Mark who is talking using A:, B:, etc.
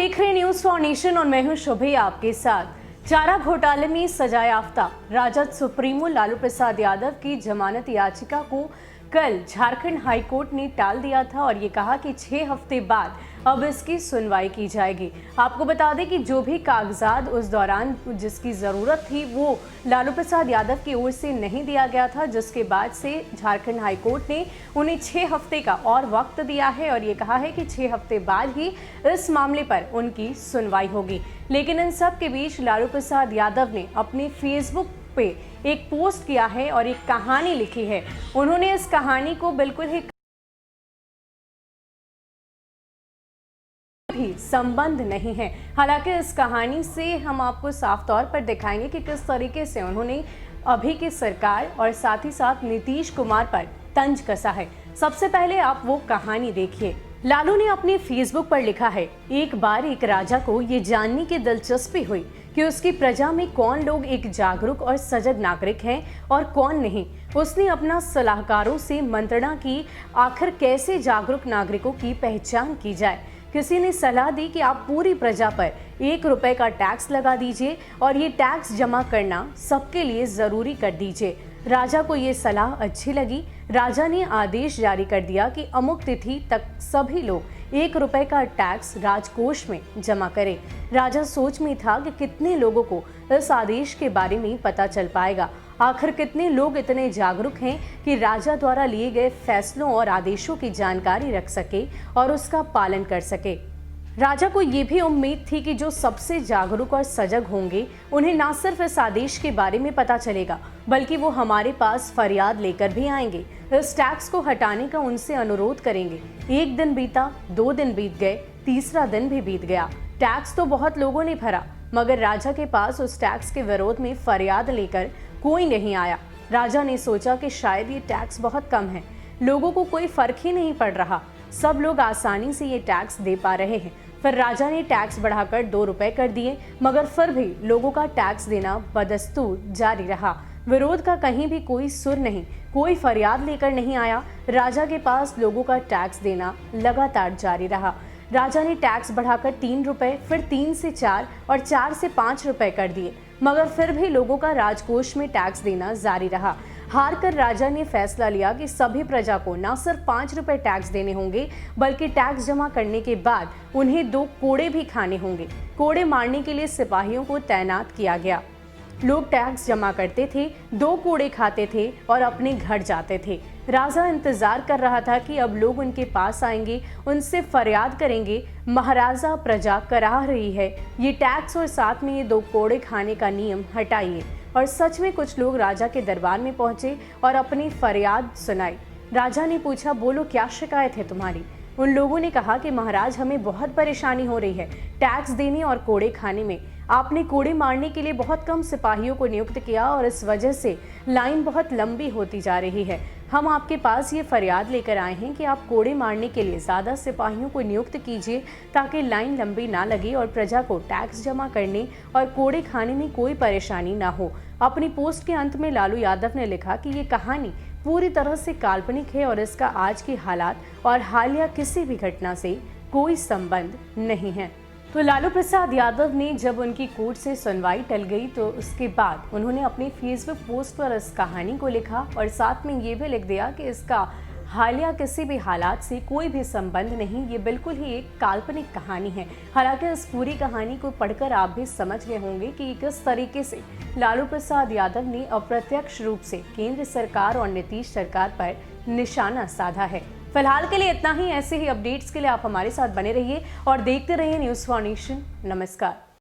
A: देख रहे news for nation और मैं हूं शुभी आपके साथ। चारा घोटाले में सजायाफ्ता राजद सुप्रीमो लालू प्रसाद यादव की जमानत याचिका को कल झारखंड हाईकोर्ट ने टाल दिया था और ये कहा कि 6 हफ्ते बाद अब इसकी सुनवाई की जाएगी। आपको बता दें कि जो भी कागजात उस दौरान जिसकी ज़रूरत थी वो लालू प्रसाद यादव की ओर से नहीं दिया गया था, जिसके बाद से झारखंड हाईकोर्ट ने उन्हें 6 हफ्ते का और वक्त दिया है और ये कहा है कि 6 हफ्ते बाद ही इस मामले पर उनकी सुनवाई होगी। लेकिन इन सब के बीच लालू प्रसाद यादव ने अपने फेसबुक पे एक पोस्ट किया है और एक कहानी लिखी है। उन्होंने इस कहानी को बिल्कुल ही भी संबंध नहीं है। हालांकि इस कहानी से हम आपको साफ तौर पर दिखाएंगे कि किस तरीके से उन्होंने अभी की सरकार और साथ ही साथ नीतीश कुमार पर तंज कसा है। सबसे पहले आप वो कहानी देखिए। लालू ने अपने फेसबुक पर लिखा है, एक बार एक राजा को ये जानने की दिलचस्पी हुई कि उसकी प्रजा में कौन लोग एक जागरूक और सजग नागरिक हैं और कौन नहीं। उसने अपना सलाहकारों से मंत्रणा की आखिर कैसे जागरूक नागरिकों की पहचान की जाए। किसी ने सलाह दी कि आप पूरी प्रजा पर 1 रुपए का टैक्स लगा दीजिए और ये टैक्स जमा करना सबके लिए ज़रूरी कर दीजिए। राजा को ये सलाह अच्छी लगी। राजा ने आदेश जारी कर दिया कि अमुक तिथि तक सभी लोग 1 रुपए का टैक्स राजकोष में जमा करें। राजा सोच में था कि कितने लोगों को इस आदेश के बारे में पता चल पाएगा। आखिर कितने लोग इतने जागरूक हैं कि राजा द्वारा लिए गए फैसलों और आदेशों की जानकारी रख सके और उसका पालन कर सके। राजा को ये भी उम्मीद थी कि जो सबसे जागरूक और सजग होंगे उन्हें न सिर्फ इस आदेश के बारे में पता चलेगा बल्कि वो हमारे पास फरियाद लेकर भी आएंगे, इस टैक्स को हटाने का उनसे अनुरोध करेंगे। 1 दिन बीता, 2 दिन बीत गए, तीसरा दिन भी बीत गया। टैक्स तो बहुत लोगों ने भरा मगर राजा के पास उस टैक्स के विरोध में फरियाद लेकर कोई नहीं आया। राजा ने सोचा कि शायद ये टैक्स बहुत कम है, लोगों को कोई फर्क ही नहीं पड़ रहा, सब लोग आसानी से ये टैक्स दे पा रहे हैं। फिर राजा ने टैक्स बढ़ाकर 2 रुपए कर दिए मगर फिर भी लोगों का टैक्स देना बदस्तूर जारी रहा। विरोध का कहीं भी कोई सुर नहीं, कोई फरियाद लेकर नहीं आया। राजा के पास लोगों का टैक्स देना लगातार जारी रहा। राजा ने टैक्स बढ़ाकर 3 रुपए, फिर 3 से 4 और 4 से 5 रुपए कर दिए मगर फिर भी लोगों का राजकोष में टैक्स देना जारी रहा। हार कर राजा ने फैसला लिया कि सभी प्रजा को न सिर्फ 5 रुपए टैक्स देने होंगे बल्कि टैक्स जमा करने के बाद उन्हें 2 कोड़े भी खाने होंगे। कोड़े मारने के लिए सिपाहियों को तैनात किया गया। लोग टैक्स जमा करते थे, 2 कोड़े खाते थे और अपने घर जाते थे। राजा इंतजार कर रहा था कि अब लोग उनके पास आएंगे, उनसे फरियाद करेंगे, महाराजा प्रजा कराह रही है, ये टैक्स और साथ में ये 2 कोड़े खाने का नियम हटाइए। और सच में कुछ लोग राजा के दरबार में पहुंचे और अपनी फरियाद सुनाई। राजा ने पूछा, बोलो क्या शिकायत है तुम्हारी। उन लोगों ने कहा कि महाराज हमें बहुत परेशानी हो रही है टैक्स देने और कोड़े खाने में। आपने कोड़े मारने के लिए बहुत कम सिपाहियों को नियुक्त किया और इस वजह से लाइन बहुत लंबी होती जा रही है। हम आपके पास ये फरियाद लेकर आए हैं कि आप कोड़े मारने के लिए ज़्यादा सिपाहियों को नियुक्त कीजिए ताकि लाइन लंबी ना लगे और प्रजा को टैक्स जमा करने और कोड़े खाने में कोई परेशानी ना हो। अपनी पोस्ट के अंत में लालू यादव ने लिखा कि ये कहानी पूरी तरह से काल्पनिक है और इसका आज के हालात और हालिया किसी भी घटना से कोई संबंध नहीं है। तो लालू प्रसाद यादव ने जब उनकी कोर्ट से सुनवाई टल गई तो उसके बाद उन्होंने अपनी फेसबुक पोस्ट पर इस कहानी को लिखा और साथ में ये भी लिख दिया कि इसका हालिया किसी भी हालात से कोई भी संबंध नहीं, ये बिल्कुल ही एक काल्पनिक कहानी है। हालांकि इस पूरी कहानी को पढ़कर आप भी समझ गए होंगे कि किस तरीके से लालू प्रसाद यादव ने अप्रत्यक्ष रूप से केंद्र सरकार और नीतीश सरकार पर निशाना साधा है। फिलहाल के लिए इतना ही। ऐसे ही अपडेट्स के लिए आप हमारे साथ बने रहिए और देखते रहिए न्यूज़ फॉर नेशन। नमस्कार।